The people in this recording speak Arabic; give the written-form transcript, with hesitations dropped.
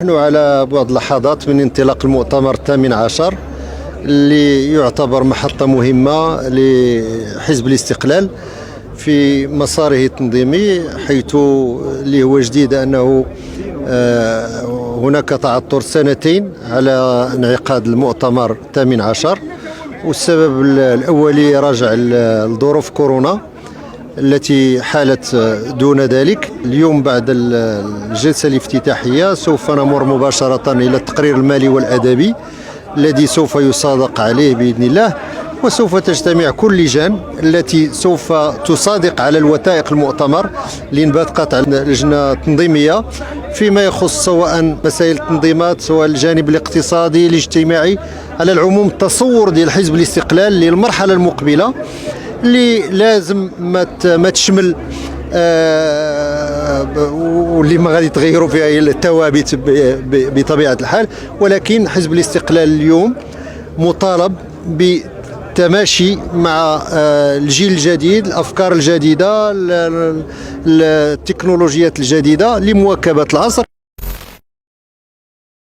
نحن على بعد لحظات من انطلاق المؤتمر الثامن عشر اللي يعتبر محطة مهمة لحزب الاستقلال في مساره التنظيمي، حيث اللي هو جديد أنه هناك تعثر سنتين على انعقاد المؤتمر الثامن عشر، والسبب الأولي راجع لظروف كورونا التي حالت دون ذلك. اليوم بعد الجلسة الافتتاحية سوف نمر مباشرة إلى التقرير المالي والأدبي الذي سوف يصادق عليه بإذن الله، وسوف تجتمع كل اللجان التي سوف تصادق على الوثائق المؤتمر لإنبات قطع لجنة تنظيمية فيما يخص سواء مسائل التنظيمات، سواء الجانب الاقتصادي الاجتماعي، على العموم التصور ديال حزب الاستقلال للمرحلة المقبلة اللي لازم ما تشمل واللي ما غادي يتغيروا فيها هي الثوابت بطبيعة الحال. ولكن حزب الاستقلال اليوم مطالب بالتماشي مع الجيل الجديد، الأفكار الجديدة، التكنولوجيات الجديدة لمواكبة العصر.